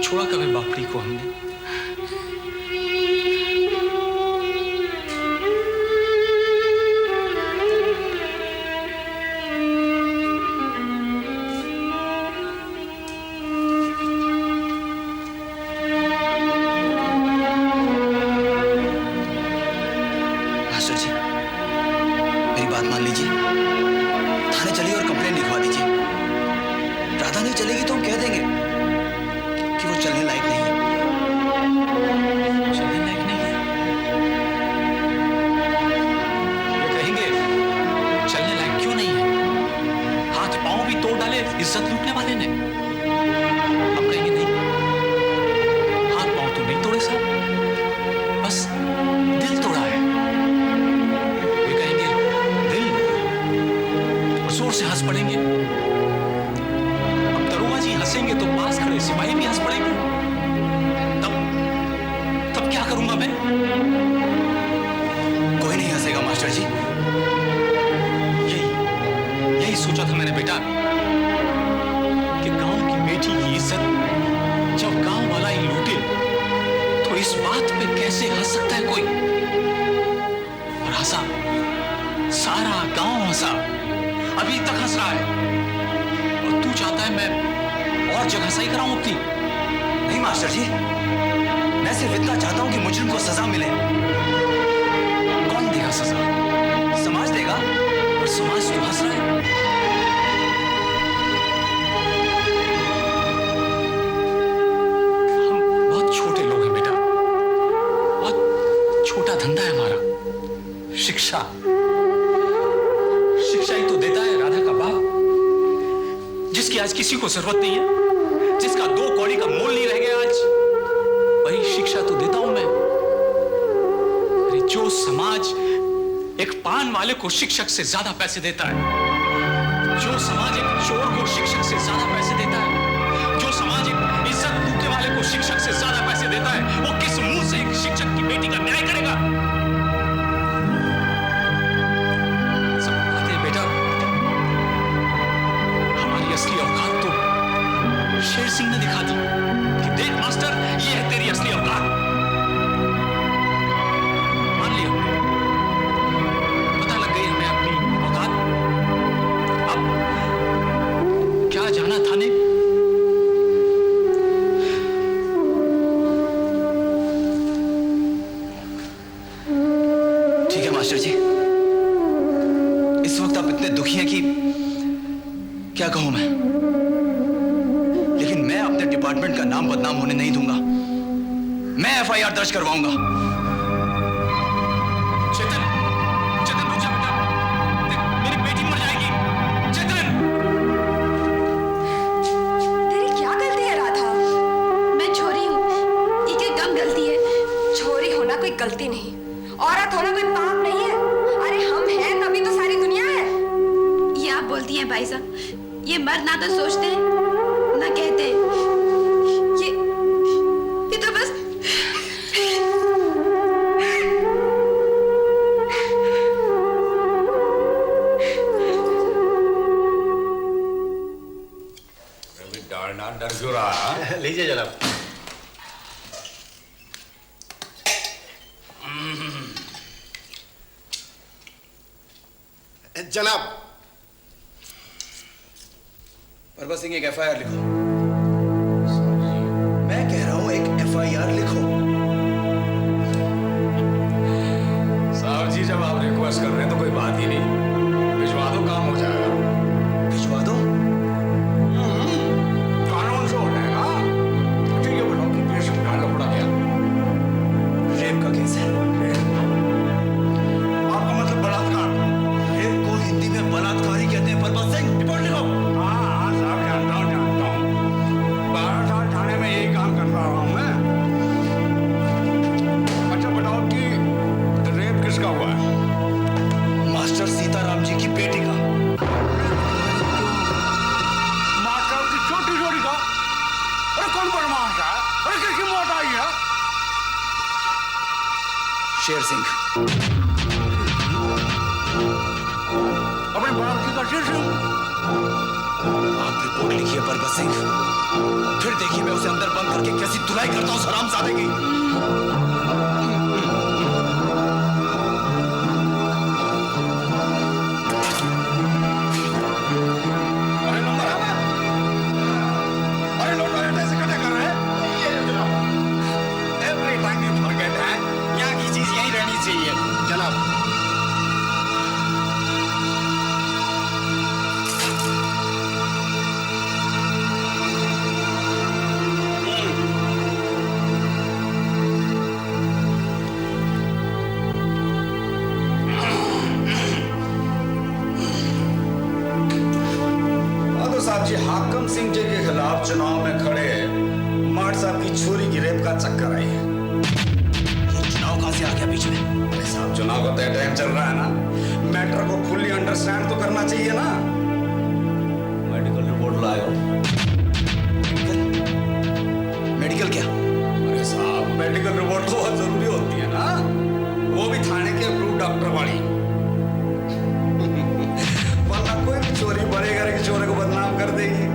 छोड़ा कभी बापड़ी को हमने। मास्टर जी, मेरी बात मान लीजिए, थाने चलिए और कंप्लेंट लिखवा दीजिए। राधा नहीं चलेगी तो हम कह देंगे कि वो चलने लायक नहीं है। चलने लायक नहीं है? ये कहेंगे चलने लायक क्यों नहीं है? हाथ पांव भी तोड़ डाले इज्जत लूटने वाले ने। हम कहेंगे नहीं, हाथ पांव तो नहीं तोड़े साहब, बस दिल तोड़ा है। ये कहेंगे दिल, और जोर से हंस पड़ेंगे। अब दरोगा जी हंसेंगे तो पास खड़े सिपाही भी हंस पड़ेंगे। तब क्या करूंगा मैं? कोई नहीं हंसेगा मास्टर जी। यही सोचा था मैंने बेटा, कि गांव की बेटी की इज्जत जब गांव वाला ही लूटे तो इस बात पे कैसे हंस सकता है कोई? और हंसा, सारा गांव हंसा, अभी तक हंस रहा है। और तू चाहता है मैं और जगह सही कराऊं अपनी? नहीं मास्टर जी, मैं सिर्फ इतना चाहता हूं कि मुजरिम को सजा मिले। कौन देगा सजा? समाज देगा। और समाज तो हंस रहा है। हम बहुत छोटे लोग हैं बेटा, बहुत छोटा धंधा है हमारा। शिक्षा ही तो देता है राधा का बाप, जिसकी आज किसी को जरूरत नहीं है, जिसका 2 कौड़ी का मोल नहीं रह गया आज, वही शिक्षा तो देता हूं मैं। अरे जो समाज एक पान वाले को शिक्षक से ज्यादा पैसे देता है, जो समाज एक चोर को शिक्षक से ज्यादा पैसे देता है, जो समाज एक इज्जत लूटने वाले को शिक्षक से ज्यादा पैसे देता है, वो किस मुंह से एक शिक्षक की बेटी का न्याय करेगा? सब बातें बेटा, हमारी असली औकात तो शेर सिंह ने दिखा दी कि देख मास्टर, ये है तेरी असली औकात। मान लिया हमने, पता लग गई हमें अपनी औकात। अब क्या जाना थाने? ठीक है मास्टर जी, इस वक्त आप इतने दुखी हैं कि क्या कहूं मैं, लेकिन मैं अपने डिपार्टमेंट का नाम बदनाम होने नहीं दूंगा। मैं एफआईआर दर्ज करवाऊंगा। चेतन, चेतन रुक जा बेटा, देख मेरी बेटी मर जाएगी। चेतन, तेरी क्या गलती है राधा? मैं छोरी हूँ, ये क्या कम गलती है? छोरी होना कोई गलती नहीं, औरत होना कोई पाप नहीं है। अरे हम हैं तभी तो सारी दुनिया है। ये आप बोलती हैं भाई साहब, ये मर्द ना तो सोचते हैं ना कहते हैं। ये तो बस डालना डर क्यों रहा? लीजिए जनाब। जनाब, परबत सिंह, एक एफआईआर लिखो। मैं कह रहा हूं एक एफआईआर लिखो। साहब जी जब आप रिक्वेस्ट कर रहे हैं तो कोई बात ही नहीं, भिजवा दो, काम हो जाएगा। भिजवा दो। कानून से हो जाएगा। ठीक है, बताओ कि केस का लफड़ा क्या? रेप का केस है। आपका मतलब बलात्कार? रेप को हिंदी में बलात्कार ही कहते हैं। परबत सिंह, रिपोर्ट लिखो। हाँ साहब, जानता हूँ। 12 साल थाने में यही काम कर रहा हूँ मैं। अच्छा बताओ कि रेप किसका हुआ है? मास्टर सीताराम जी की बेटी का। मास्टर की छोटी छोटी का? अरे कौन बदमाश है? अरे किसकी मौत आई है? शेर सिंह। अपने बाप की का शेर सिंह? आप रिपोर्ट लिखिए परबत सिंह, फिर देखिए मैं उसे अंदर बंद करके कैसी धुलाई करता हूं हरामजादे की। अरे नंबर आ गया। अरे लोग ऐसे कैसे कर रहे हैं? ये जनाब, एवरी टाइम यू फॉरगेट है, यहाँ की चीज यहीं रहनी चाहिए जनाब। साहब जी, हाकम सिंह जी के खिलाफ चुनाव में खड़े मार्ट साहब की छोरी की रेप का चक्कर आई है। ये चुनाव कहां से आ गया बीच में? अरे साहब, चुनाव का तय टाइम चल रहा है ना, मैटर को फुल्ली अंडरस्टैंड तो करना चाहिए ना। मेडिकल रिपोर्ट लाए हो? मेडिकल क्या? अरे साहब, मेडिकल रिपोर्ट तो बहुत जरूरी होती है ना, वो भी थाने के अप्रूव डॉक्टर वाली। वरना कोई भी चोरी बड़े घर के चोरे को बदनाम कर देगी।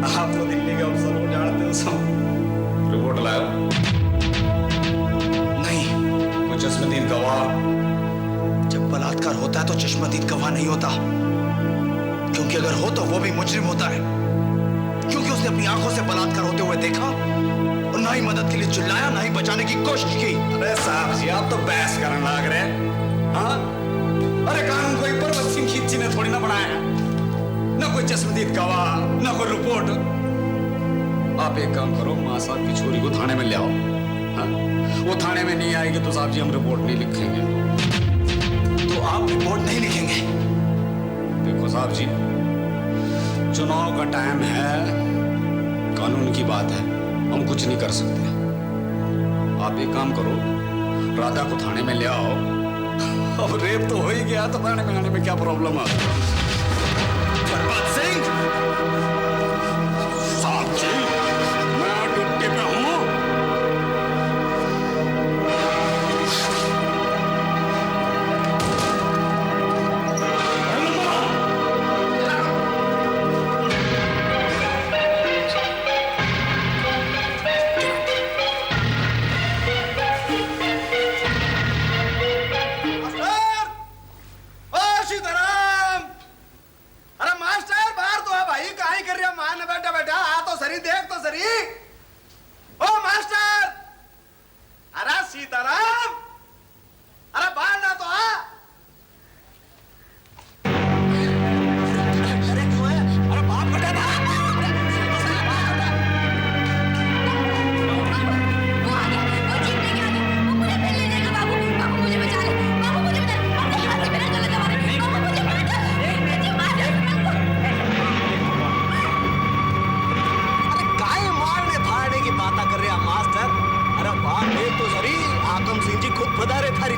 आप तो दिल्ली के अफसर को जानते हो सब। रिपोर्ट लाओ। नहीं, कोई चश्मदीद गवाह? जब बलात्कार होता है तो चश्मदीद गवाह नहीं होता, क्योंकि अगर हो तो वो भी मुजरिम होता है, क्योंकि उसने अपनी आंखों से बलात्कार होते हुए देखा और ना ही मदद के लिए चिल्लाया, ना ही बचाने की कोशिश की। अरे साहब जी, आप तो बहस करने लग रहे हैं। हाँ, अरे कानून कोई परबत सिंह खींची ने थोड़ी ना बनाया है, ना कोई चश्मदीद गवाह, ना कोई रिपोर्ट। आप एक काम करो, माँ साहब की छोरी को थाने में ले आओ। हाँ, वो थाने में नहीं आएगी तो साहब जी हम रिपोर्ट नहीं लिखेंगे। तो आप रिपोर्ट नहीं लिखेंगे? देखो साहब जी, चुनाव का टाइम है, कानून की बात है, हम कुछ नहीं कर सकते। आप एक काम करो, राधा को थाने में ले आओ। अब रेप तो हो ही गया तो थाने में आने में क्या प्रॉब्लम है? परबत सिंह, साहब जी, मैं ड्यूटी पे हूँ।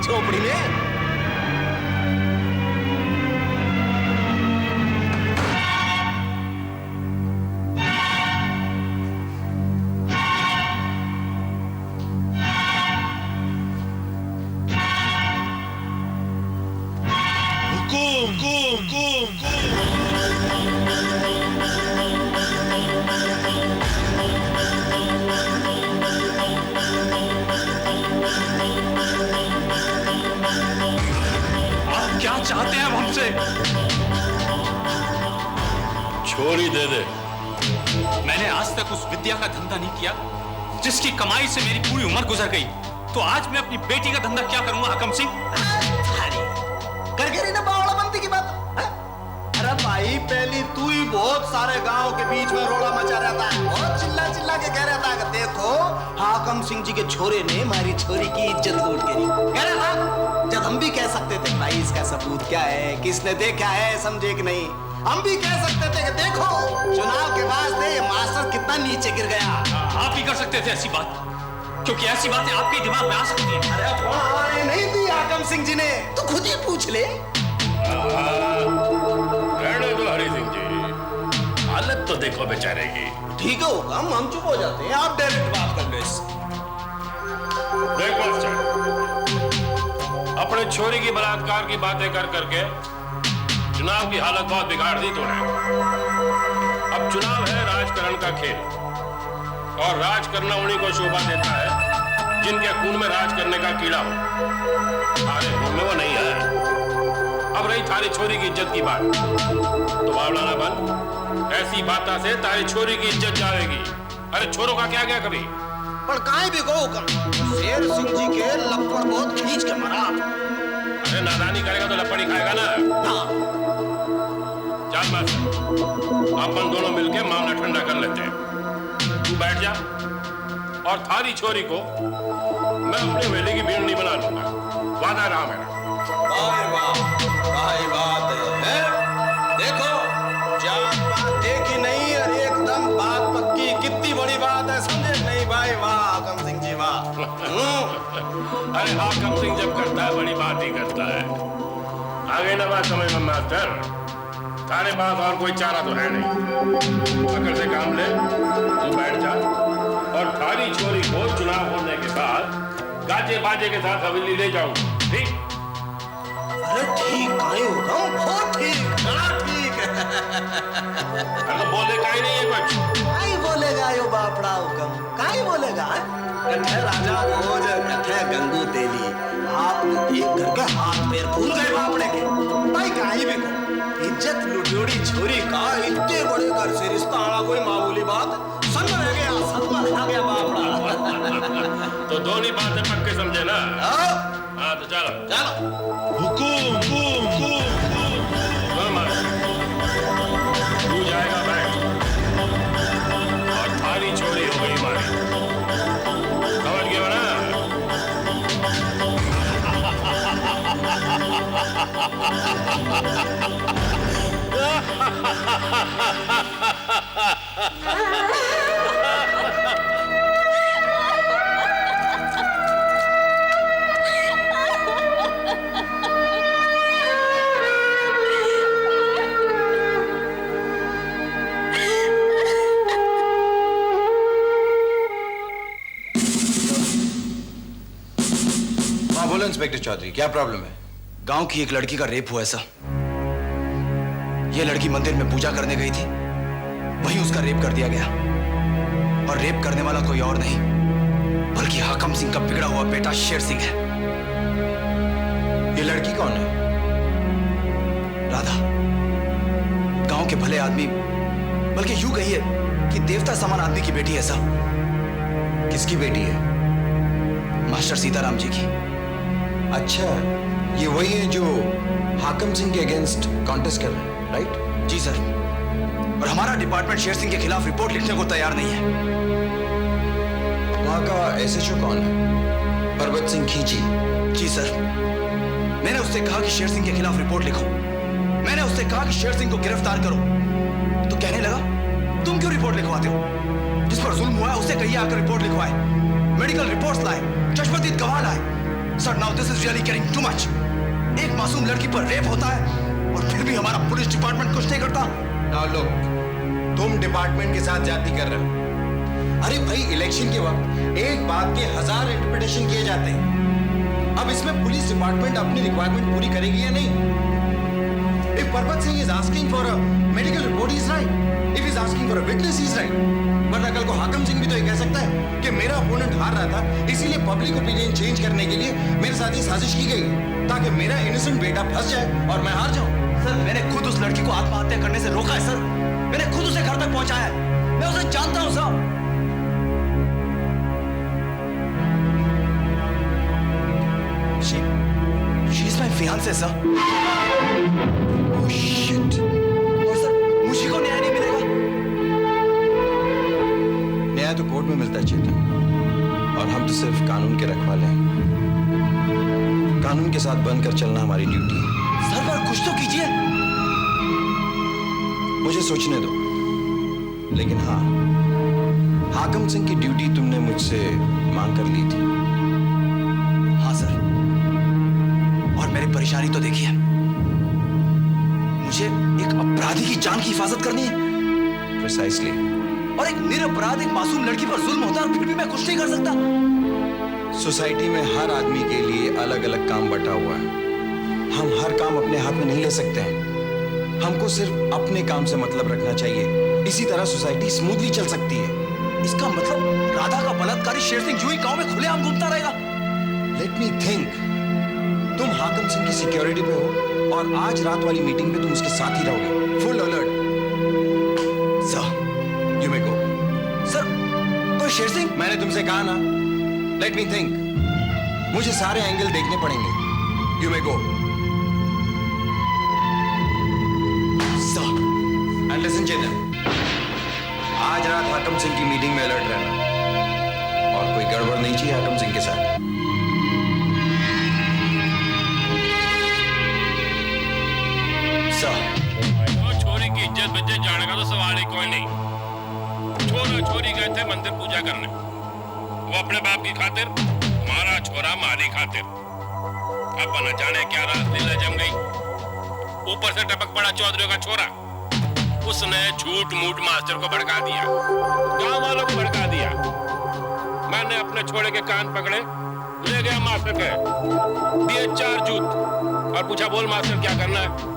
झोपड़ी में। क्या चाहते हैं अब हमसे? छोरी दे दे। मैंने आज तक उस विद्या का धंधा नहीं किया जिसकी कमाई से मेरी पूरी उम्र गुजर गई, तो आज मैं अपनी बेटी का धंधा क्या करूंगा हाकम सिंह? करके रही ना बावड़ाबंदी की बात। अरे भाई पहले तू ही बहुत सारे गांव के बीच में रोड़ा मचा रहता है, बहुत चिल्ला चिल्ला के कह रहता है कि देखो हाकम सिंह जी के छोरे ने हमारी छोरी की इज्जत लूट करी। कह रहा था जब हम भी कह सकते थे भाई इसका सबूत क्या है, किसने देखा है, समझे कि नहीं। हम भी कह सकते थे कि देखो चुनाव के वास्ते ये मास्टर कितना नीचे गिर गया। आप ही कर सकते थे ऐसी बात, क्योंकि ऐसी बातें आपके दिमाग में आ सकती हैं। अरे वहां नहीं दी हाकम सिंह जी ने, तो खुद ही पूछ ले। रहने दो हरी सिंह जी, हालत तो देखो बेचारे की। ठीक है होगा, हम चुप हो जाते हैं, आप डायरेक्ट बात कर लो इससे। देख मास्टर, अपने छोरी की बलात्कार की बातें कर करके चुनाव की हालत बहुत बिगाड़ दी तूने। चुनाव है राजकरण का खेल, और राज करना उन्हीं को शोभा देता है जिनके खून में राज करने का कीड़ा हो। थारे खून में वो नहीं है। अब रही थारी छोरी की इज्जत की बात, तो बावला ना बन, ऐसी बातों से तारी छोरी की इज्जत जाएगी। अरे छोरों का क्या क्या कभी, पर काहे भी गो शेर सिंह जी के लपड़ बहुत खींच के मरा। अरे नादानी करेगा तो लपड़ी खाएगा ना। चल मास्टर, अपन दोनों मिलके मामला ठंडा कर लेते हैं। तू बैठ जा, और थारी छोरी को मैं अपने वेले की भीड़ नहीं बना लूंगा। वादा रहा मेरा। भाई बात है। देखो जात पात देखी नहीं और एकदम बात पक्की। कितनी बड़ी बात है, समझे नहीं भाई? वाह हाकम सिंह जी वाह। अरे हाकम सिंह जब करता है बड़ी बात ही करता है। आगे ना बात समझ में मास्टर, तारे पास और कोई चारा तो है नहीं। पकड़ से काम ले, तू बैठ जा, और थारी छोरी को चुनाव होने के बाद गाजे बाजे के साथ हवेली ले जाऊं, ठीक? अरे ठीक काहे होगा, बहुत ठीक, बड़ा ठीक है। अरे तो बोले काहे नहीं है कुछ? काहे बोलेगा यो बापड़ा हुकम, काहे बोलेगा? कथे राजा भोज, कथे गंगू तेली, आपने देख करके हाथ पैर फूल गए बापड़े के। भाई काहे भी को इज्जत लुटियोड़ी छोरी का इतने बड़े घर से रिश्ता आना कोई मामूली बात? सनवर है गया, सनवर आ गया बापड़ा। तो दोनों बातें पक्के समझे ना? हाँ तो चलो चलो। हुकुम तू जाएगा बैठ, और थारी छोरी हो गई हमारी। समझ गया ना? बोलो इंस्पेक्टर चौधरी, क्या प्रॉब्लम है? गांव की एक लड़की का रेप हुआ है सर। यह लड़की मंदिर में पूजा करने गई थी, वहीं उसका रेप कर दिया गया। और रेप करने वाला कोई और नहीं बल्कि हाकम सिंह का बिगड़ा हुआ बेटा शेर सिंह है। ये लड़की कौन है? राधा, गांव के भले आदमी, बल्कि यूं कहिए कि देवता समान आदमी की बेटी है सर। किसकी बेटी है? मास्टर सीताराम जी की। अच्छा, ये वही है जो हाकम सिंह के अगेंस्ट कॉन्टेस्ट कर रहे हैं, राइट? जी सर, और हमारा डिपार्टमेंट शेर सिंह के खिलाफ रिपोर्ट लिखने को तैयार नहीं है। वहां का एसएचओ कौन है? पर्वत सिंह खींची। जी सर, मैंने उससे कहा कि शेर सिंह के खिलाफ रिपोर्ट लिखो। मैंने उससे कहा कि शेर सिंह को गिरफ्तार करो, तो कहने लगा तुम क्यों रिपोर्ट लिखवाते हो? जिस पर जुल्म हुआ है उसे कहिए आकर रिपोर्ट लिखवाए, मेडिकल रिपोर्ट्स लाए, चश्मदीद गवाह लाए। Sir, now this is really getting too much. एक मासूम लड़की पर रेप होता है और फिर भी हमारा पुलिस डिपार्टमेंट कुछ नहीं करता। नाउ लुक, तुम डिपार्टमेंट के साथ जाति कर रहे हो। अरे भाई, इलेक्शन के वक्त एक बात के 1000 इंटरप्रिटेशन किए जाते हैं। अब इसमें पुलिस डिपार्टमेंट अपनी रिक्वायरमेंट पूरी करेगी या नहीं? If Parvat Singh is asking for a medical report, he is right. If he is asking for a witness, he is right. वरना कल को हाकम सिंह भी तो ये कह सकता है कि मेरा ओपोनेंट हार रहा था, इसीलिए पब्लिक ओपिनियन चेंज करने के लिए मेरे साथ ये साजिश की गई ताकि मेरा इनोसेंट बेटा फंस जाए और मैं हार जाऊं। सर, मैंने खुद उस लड़की को आत्महत्या करने से रोका है सर। मैंने खुद उसे घर तक पहुंचाया है। मैं उसे जानता हूं sir. She is my fiancée, sir. Oh shit. और सर, मुझे को न्याय नहीं मिलेगा। न्याय तो कोर्ट में मिलता है चेतन, और हम तो सिर्फ कानून के रखवाले हैं। कानून के साथ बनकर चलना हमारी ड्यूटी है। सर, पर कुछ तो कीजिए। मुझे सोचने दो। लेकिन हाँ, हाकम सिंह की ड्यूटी तुमने मुझसे मांग कर ली थी। हाँ सर, और मेरी परेशानी तो देखिए। मुझे एक अपराधी की जान की हिफाजत करनी है। प्रिसाइसली। और एक निरपराध एक मासूम लड़की पर जुल्म होता है और फिर भी मैं कुछ नहीं कर सकता। सोसाइटी में हर आदमी के लिए अलग अलग काम बटा हुआ है। हम हर काम अपने हाथ में नहीं ले सकते हैं। हमको सिर्फ अपने काम से मतलब रखना चाहिए इसी तरह सोसाइटी स्मूथली चल सकती है। इसका मतलब राधा का बलात्कारी शेर सिंह यूं ही गांव में खुलेआम घूमता रहेगा। लेट मी थिंक, तुम हाकिम सिंह की सिक्योरिटी पे हो और आज रात वाली मीटिंग में तुम उसके साथ ही रहोगे, full alert. Sir you may go. Sir कोई शेर सिंह? मैंने तुमसे कहा ना, लेट मी थिंक, मुझे सारे एंगल देखने पड़ेंगे। You may go. Sir and listen Chetan, आज रात हाकिम सिंह की मीटिंग में अलर्ट रहना और कोई गड़बड़ नहीं चाहिए हाकिम सिंह के साथ। छोरी की इज्जत बच्चे जाने का तो सवाल ही कोई नहीं। छोरा छोरी गए थे मंदिर पूजा करने, वो अपने बाप की खातिर, मारा छोरा मारी खातिर। अब न जाने क्या रासलीला जम गई। ऊपर से टपक पड़ा चौधरी का छोरा, उसने झूठ मूठ मास्टर को भड़का दिया, गांव वालों को भड़का दिया। मैंने अपने छोरे के कान पकड़े, ले गया मास्टर के, दिए 4 जूत और पूछा बोल मास्टर क्या करना है।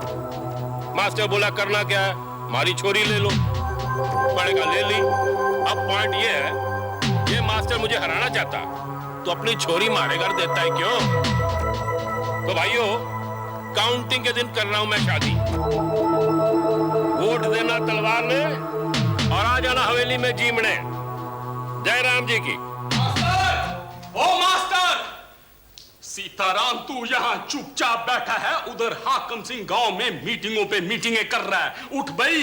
मास्टर बोला करना क्या है, हमारी छोरी ले लो। पड़ेगा ले ली। अब पॉइंट ये है, ये मास्टर मुझे हराना चाहता तो अपनी छोरी मारे कर देता है क्यों? तो भाइयों, काउंटिंग के दिन कर रहा हूं मैं शादी। वोट देना तलवार में और आ जाना हवेली में जीमने। जय राम जी की। मास्टर! ओ मास्टर! सीताराम तू यहाँ चुपचाप बैठा है, उधर हाकिम सिंह गांव में मीटिंगों पे मीटिंगें कर रहा है। उठ भाई।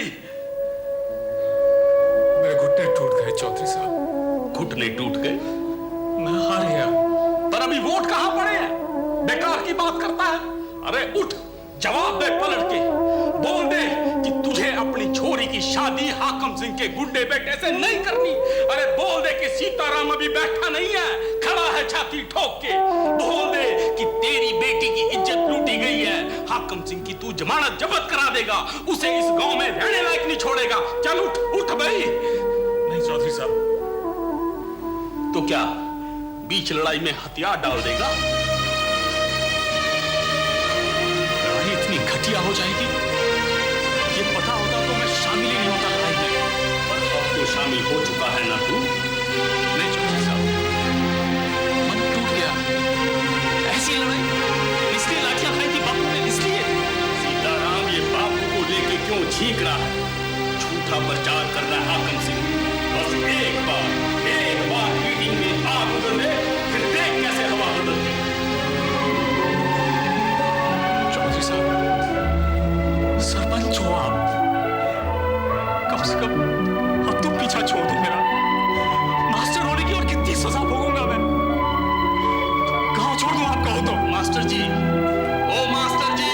मेरे घुटने टूट गए चौधरी साहब। घुटने टूट गए? मैं हार गया। पर अभी वोट कहां पड़े हैं? बेकार की बात करता है। अरे उठ, जवाब दे पलट के। बोल दे कि तुझे अपनी छोरी की शादी हाकिम सिंह के गुड्डे बेटे से नहीं करनी। अरे बोल दे कि सीताराम अभी बैठा नहीं है, खड़ा है छाती ठोक के। बोल दे कि तेरी बेटी की इज्जत लूटी गई है, हाकिम सिंह की तू जमानत जब्त करा देगा, उसे इस गांव में रहने लायक नहीं छोड़ेगा। चल उठ, उठ भाई। नहीं चौधरी साहब। तो क्या बीच लड़ाई में हथियार डाल देगा? लड़ाई इतनी घटिया हो जाएगी, ये पता होता तो मैं शामिल ही नहीं होता लड़ाई में। पर अब तो शामिल हो चुका है ना तू। नहीं चौधरी साहब, मन टूट गया। ऐसी लड़ाई इसलिए लाठियां खाई थी बापू ने, इसलिए। सीताराम ये बापू को लेके क्यों छींक रहा है? झूठा प्रचार कर रहा है हाकिम सिंह। बस एक बार मीटिंग में आग उगल दे, फिर देख कैसे हवा बदलती। चौधरी साहब, सरपंच हो आप, कम से कम अब तुम पीछा छोड़ दो मेरा। मास्टर होने की और कितनी सजा भोगूंगा मैं? गांव छोड़ दूं आप कहो तो। मास्टर जी, ओ मास्टर जी।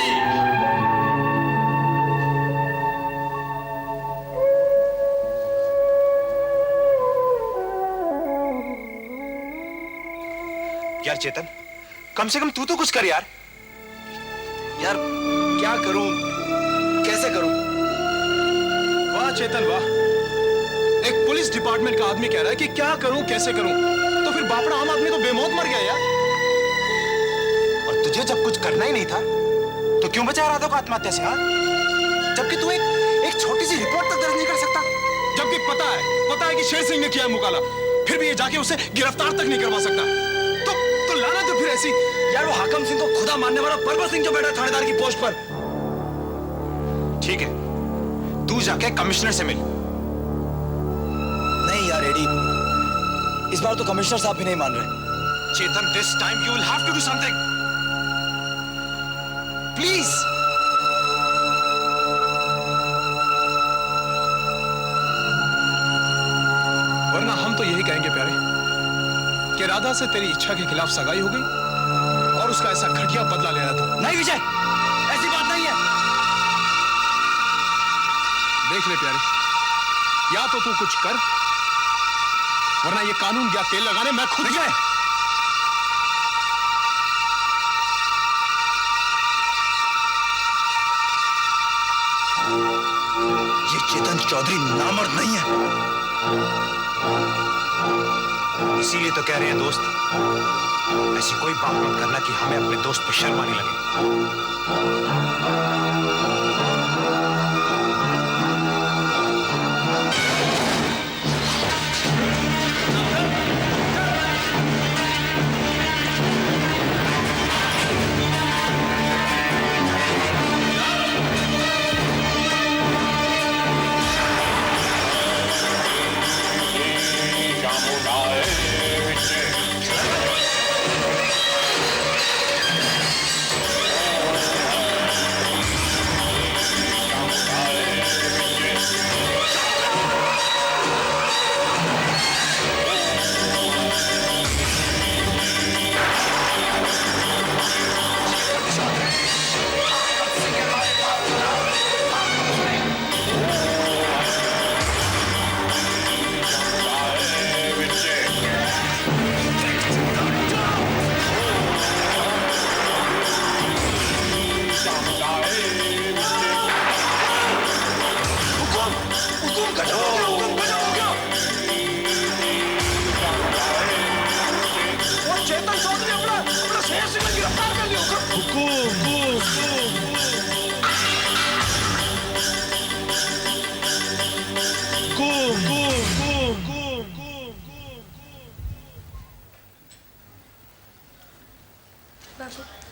यार चेतन, कम से कम तू तो कुछ कर यार। यार क्या करूं, कैसे करूं? वाह चेतन वाह, एक पुलिस डिपार्टमेंट का आदमी कह रहा है कि क्या करूं कैसे करूं, तो फिर बापड़ा आम आदमी तो बेमौत मर गया यार। और तुझे जब कुछ करना ही नहीं था तो क्यों बचा राधा को आत्महत्या से? हाँ, जबकि तू एक छोटी सी रिपोर्ट तक दर्ज नहीं कर सकता। जबकि पता है कि शेर सिंह ने किया मुकाला, फिर भी ये जाके उसे गिरफ्तार तक नहीं करवा सकता। तो लाना तो फिर ऐसी। यार वो हाकिम सिंह को खुदा मानने वाला बर्बर सिंह जो बैठा थानेदार की पोस्ट पर। ठीक है, तू जाके कमिश्नर से मिल। नहीं यार एडी, इस बार तो कमिश्नर साहब भी नहीं मान रहे। Chetan, this time you will have to do something, please. वरना हम तो यही कहेंगे प्यारे कि राधा से तेरी इच्छा के खिलाफ सगाई हो गई और उसका ऐसा घटिया बदला ले रहा था। नहीं विजय, ऐसी बात नहीं है। देख ले प्यारे, या तो तू कुछ कर, वरना ये कानून या तेल लगाने मैं खुद। विजय, ये चेतन चौधरी नामर्द नहीं है। इसीलिए तो कह रहे हैं दोस्त, ऐसी कोई बात मत करना कि हमें अपने दोस्त पर शर्म आने लगे। बाबू